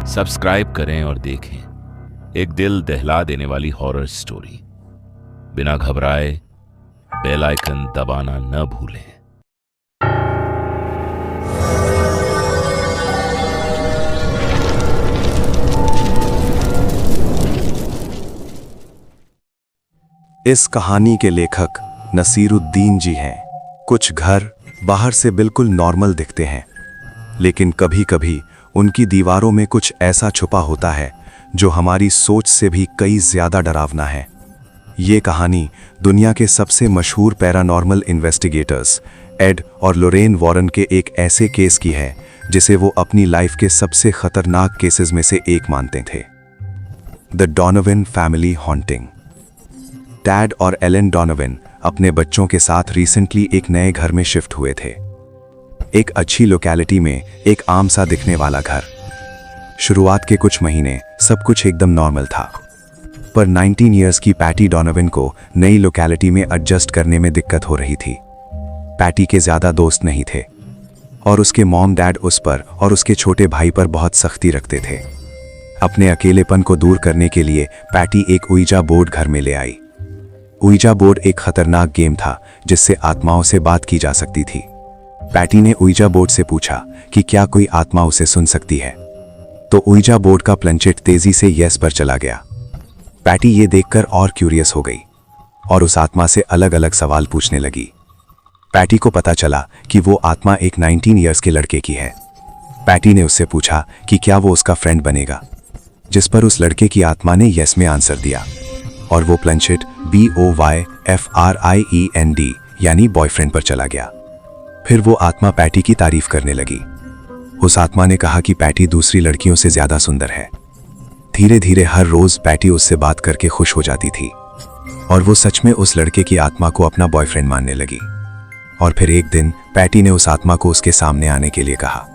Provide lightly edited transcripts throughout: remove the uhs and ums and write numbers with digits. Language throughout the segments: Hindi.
सब्सक्राइब करें और देखें एक दिल दहला देने वाली हॉरर स्टोरी। बिना घबराए बेल आइकन दबाना न भूलें। इस कहानी के लेखक नसीरुद्दीन जी हैं। कुछ घर बाहर से बिल्कुल नॉर्मल दिखते हैं, लेकिन कभी-कभी उनकी दीवारों में कुछ ऐसा छुपा होता है जो हमारी सोच से भी कई ज्यादा डरावना है। ये कहानी दुनिया के सबसे मशहूर पैरानॉर्मल इन्वेस्टिगेटर्स एड और लोरेन वॉरेन के एक ऐसे केस की है जिसे वो अपनी लाइफ के सबसे खतरनाक केसेस में से एक मानते थे। The Donovan family haunting. Tad और एलन डॉनोवन अपने बच्चों के साथ रिसेंटली एक नए घर में शिफ्ट हुए थे। एक अच्छी लोकेलिटी में एक आम सा दिखने वाला घर। शुरुआत के कुछ महीने सब कुछ एकदम नॉर्मल था, पर 19 इयर्स की पैटी डॉनोवन को नई लोकेलिटी में एडजस्ट करने में दिक्कत हो रही थी। पैटी के ज्यादा दोस्त नहीं थे और उसके मॉम डैड उस पर और उसके छोटे भाई पर बहुत सख्ती रखते थे। अपने अकेलेपन को दूर करने के लिए पैटी एक उइजा बोर्ड घर में ले आई। उइजा बोर्ड एक खतरनाक गेम था जिससे आत्माओं से बात की जा सकती थी। पैटी ने उइजा बोर्ड से पूछा कि क्या कोई आत्मा उसे सुन सकती है, तो उइजा बोर्ड का प्लंचेट तेजी से यस पर चला गया। पैटी ये देखकर और क्यूरियस हो गई और उस आत्मा से अलग अलग सवाल पूछने लगी। पैटी को पता चला कि वो आत्मा एक 19 इयर्स के लड़के की है। पैटी ने उससे पूछा कि क्या वो उसका फ्रेंड बनेगा, जिस पर उस लड़के की आत्मा ने यस में आंसर दिया और वो प्लंचेट BOYFRIEND यानी बॉयफ्रेंड पर चला गया। फिर वो आत्मा पैटी की तारीफ करने लगी। उस आत्मा ने कहा कि पैटी दूसरी लड़कियों से ज्यादा सुंदर है। धीरे धीरे हर रोज पैटी उससे बात करके खुश हो जाती थी और वो सच में उस लड़के की आत्मा को अपना बॉयफ्रेंड मानने लगी। और फिर एक दिन पैटी ने उस आत्मा को उसके सामने आने के लिए कहा।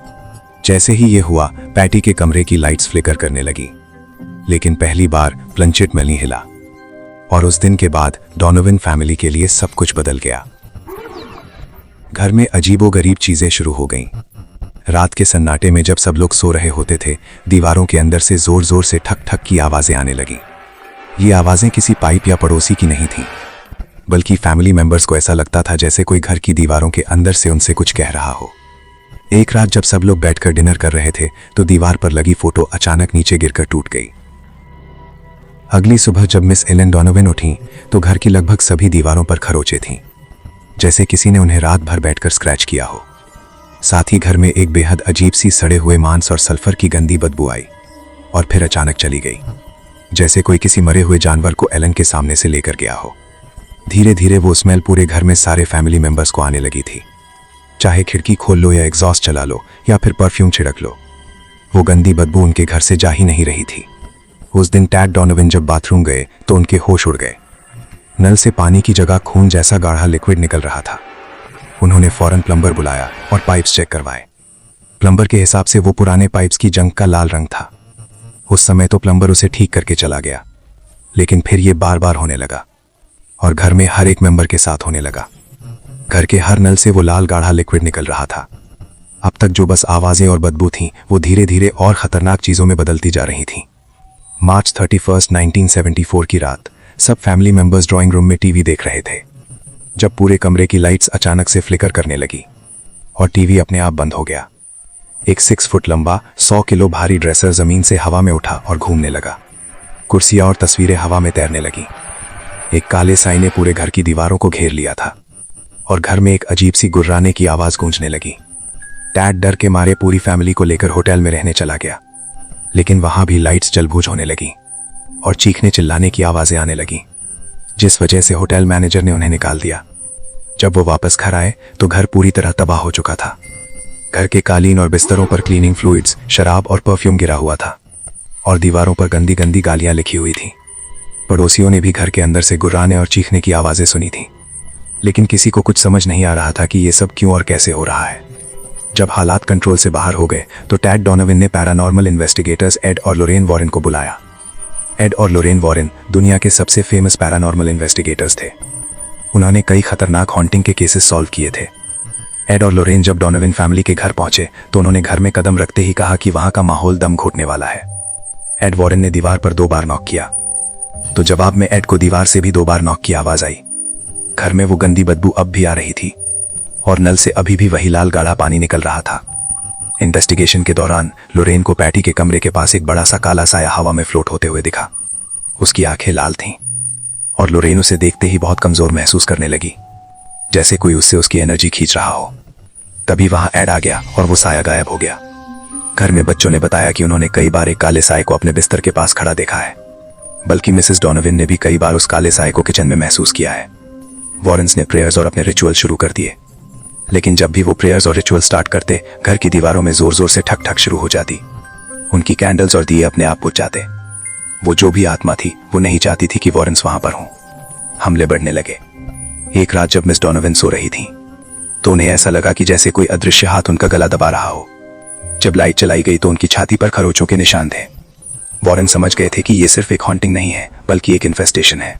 जैसे ही ये हुआ, पैटी के कमरे की लाइट्स फ्लिकर करने लगी, लेकिन पहली बार प्लंचेट में नहीं हिला। और उस दिन के बाद डॉनोवन फैमिली के लिए सब कुछ बदल गया। घर में अजीबोगरीब चीजें शुरू हो गईं। रात के सन्नाटे में जब सब लोग सो रहे होते थे, दीवारों के अंदर से जोर जोर से ठक ठक की आवाजें आने लगी। ये आवाजें किसी पाइप या पड़ोसी की नहीं थी, बल्कि फैमिली मेंबर्स को ऐसा लगता था जैसे कोई घर की दीवारों के अंदर से उनसे कुछ कह रहा हो। एक रात जब सब लोग बैठकर डिनर कर रहे थे तो दीवार पर लगी फोटो अचानक नीचे गिरकर टूट गई। अगली सुबह जब मिस एलन डॉनोवन उठी तो घर की लगभग सभी दीवारों पर खरोंचें थीं, जैसे किसी ने उन्हें रात भर बैठकर स्क्रैच किया हो। साथ ही घर में एक बेहद अजीब सी सड़े हुए मांस और सल्फर की गंदी बदबू आई और फिर अचानक चली गई, जैसे कोई किसी मरे हुए जानवर को एलन के सामने से लेकर गया हो। धीरे धीरे वो स्मेल पूरे घर में सारे फैमिली मेंबर्स को आने लगी थी। चाहे खिड़की खोल लो या एग्जॉस्ट चला लो या फिर परफ्यूम छिड़क लो, वो गंदी बदबू उनके घर से जा ही नहीं रही थी। उस दिन टैड डॉनोवन जब बाथरूम गए तो उनके होश उड़ गए। नल से पानी की जगह खून जैसा गाढ़ा लिक्विड निकल रहा था। उन्होंने फौरन प्लम्बर बुलाया और पाइप्स चेक करवाए। प्लम्बर के हिसाब से वो पुराने पाइप्स की जंग का लाल रंग था। उस समय तो प्लम्बर उसे ठीक करके चला गया, लेकिन फिर ये बार बार होने लगा और घर में हर एक मेंबर के साथ होने लगा। घर के हर नल से वो लाल गाढ़ा लिक्विड निकल रहा था। अब तक जो बस आवाजें और बदबू थीं, वो धीरे धीरे और खतरनाक चीजों में बदलती जा रही थीं। मार्च 31, 1974 की रात सब फैमिली मेंबर्स ड्राइंग रूम में टीवी देख रहे थे, जब पूरे कमरे की लाइट्स अचानक से फ्लिकर करने लगी और टीवी अपने आप बंद हो गया। एक 6 फुट लंबा 100 किलो भारी ड्रेसर जमीन से हवा में उठा और घूमने लगा। कुर्सियां और तस्वीरें हवा में तैरने लगी। एक काले साई ने पूरे घर की दीवारों को घेर लिया था और घर में एक अजीब सी गुर्राने की आवाज गूंजने लगी। टैड डर के मारे पूरी फैमिली को लेकर होटल में रहने चला गया, लेकिन वहां भी लाइट्स जलबूझ होने लगी और चीखने चिल्लाने की आवाजें आने लगी, जिस वजह से होटल मैनेजर ने उन्हें निकाल दिया। जब वो वापस घर आए तो घर पूरी तरह तबाह हो चुका था। घर के कालीन और बिस्तरों पर क्लीनिंग फ्लूइड्स, शराब और परफ्यूम गिरा हुआ था और दीवारों पर गंदी गंदी गालियां लिखी हुई थी। पड़ोसियों ने भी घर के अंदर से गुर्राने और चीखने की आवाजें सुनी थी, लेकिन किसी को कुछ समझ नहीं आ रहा था कि ये सब क्यों और कैसे हो रहा है। जब हालात कंट्रोल से बाहर हो गए तो टैड डॉनोवन ने पैरानॉर्मल इन्वेस्टिगेटर्स एड और लोरेन वॉरेन को बुलाया। एड और लोरेन वॉरेन दुनिया के सबसे फेमस पैरानॉर्मल इन्वेस्टिगेटर्स थे। उन्होंने कई खतरनाक हॉन्टिंग के केसेस सॉल्व किए थे। एड और लोरेन जब डोनोवन फैमिली के घर पहुंचे तो उन्होंने घर में कदम रखते ही कहा कि वहां का माहौल दम घुटने वाला है। एड वॉरेन ने दीवार पर 2 बार नॉक किया तो जवाब में एड को दीवार से भी 2 बार नॉक की आवाज आई। घर में वो गंदी बदबू अब भी आ रही थी और नल से अभी भी वही लाल गाढ़ा पानी निकल रहा था। इन्वेस्टिगेशन के दौरान लोरेन को पैटी के कमरे के पास एक बड़ा सा काला साया हवा में फ्लोट होते हुए दिखा। उसकी आंखें लाल थीं और लोरेन उसे देखते ही बहुत कमजोर महसूस करने लगी, जैसे कोई उससे उसकी एनर्जी खींच रहा हो। तभी वहां एड आ गया और वो साया गायब हो गया। घर में बच्चों ने बताया कि उन्होंने कई बार एक काले साये को अपने बिस्तर के पास खड़ा देखा है, बल्कि मिसेस डोनोवन ने भी कई बार उस काले साये को किचन में महसूस किया है। वॉरेन्स ने प्रेयर्स और अपने रिचुअल शुरू कर दिए, लेकिन जब भी वो प्रेयर्स और रिचुअल स्टार्ट करते, घर की दीवारों में जोर जोर से ठक ठक शुरू हो जाती। उनकी कैंडल्स और दिए अपने आप बुझ जाते। वो जो भी आत्मा थी वो नहीं चाहती थी कि वॉरेन्स वहां पर हों। हमले बढ़ने लगे। एक रात जब मिस डोनोवन सो रही थी तो उन्हें ऐसा लगा कि जैसे कोई अदृश्य हाथ उनका गला दबा रहा हो। जब लाइट चलाई गई तो उनकी छाती पर खरोंचों के निशान थे। वॉरेन समझ गए थे कि ये सिर्फ एक हॉन्टिंग नहीं है, बल्कि एक इन्फेस्टेशन है।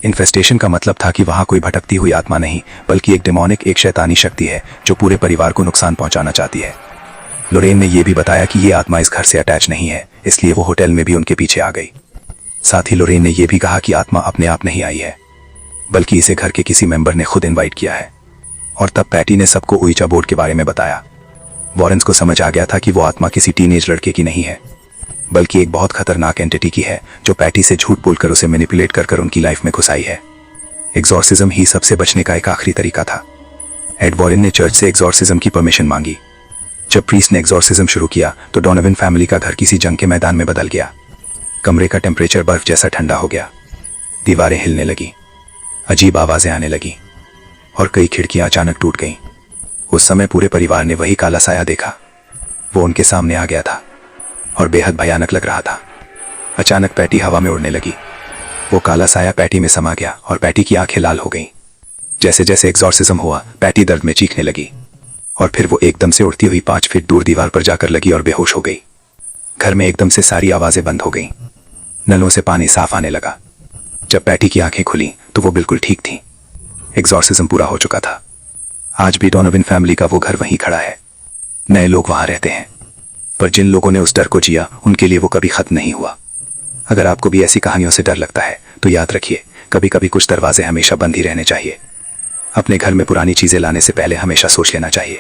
इन्फेस्टेशन का मतलब था कि वहां कोई भटकती हुई आत्मा नहीं, बल्कि एक डेमोनिक, एक शैतानी शक्ति है जो पूरे परिवार को नुकसान पहुंचाना चाहती है। लोरेन ने यह भी बताया कि ये आत्मा इस घर से अटैच नहीं है, इसलिए वो होटल में भी उनके पीछे आ गई। साथ ही लोरेन ने यह भी कहा कि आत्मा अपने आप नहीं आई है, बल्कि इसे घर के किसी मेंबर ने खुद इनवाइट किया है। और तब पैटी ने सबको उइचा बोर्ड के बारे में बताया। वॉरेन्स को समझ आ गया था कि वो आत्मा किसी टीनेज लड़के की नहीं है, बल्कि एक बहुत खतरनाक एंटिटी की है जो पैटी से झूठ बोलकर उसे मैनिपुलेट कर उनकी लाइफ में घुस आई है। एग्जॉर्सिज्म ही सबसे बचने का एक आखिरी तरीका था। एड वॉरेन ने चर्च से एग्जॉर्सिज्म की परमिशन मांगी। जब प्रीस्ट ने एग्जॉर्सिज्म शुरू किया तो डोनोवन फैमिली का घर किसी जंग के मैदान में बदल गया। कमरे का टेम्परेचर बर्फ जैसा ठंडा हो गया। दीवारें हिलने लगी, अजीब आवाजें आने लगी और कई खिड़कियां अचानक टूट गईं। उस समय पूरे परिवार ने वही काला साया देखा। वो उनके सामने आ गया था और बेहद भयानक लग रहा था। अचानक पैटी हवा में उड़ने लगी। वो काला साया पैटी में समा गया और पैटी की आंखें लाल हो गईं। जैसे जैसे एग्जॉर्सिज्म हुआ, पैटी दर्द में चीखने लगी और फिर वो एकदम से उड़ती हुई 5 फीट दूर दीवार पर जाकर लगी और बेहोश हो गई। घर में एकदम से सारी आवाजें बंद हो गईं। नलों से पानी साफ आने लगा। जब पैटी की आंखें खुली तो वो बिल्कुल ठीक थी। एग्जॉर्सिज्म पूरा हो चुका था। आज भी डोनोवन फैमिली का वो घर वहीं खड़ा है। नए लोग वहां रहते हैं, पर जिन लोगों ने उस डर को जिया उनके लिए वो कभी खत्म नहीं हुआ। अगर आपको भी ऐसी कहानियों से डर लगता है तो याद रखिए, कभी कभी कुछ दरवाजे हमेशा बंद ही रहने चाहिए। अपने घर में पुरानी चीजें लाने से पहले हमेशा सोच लेना चाहिए।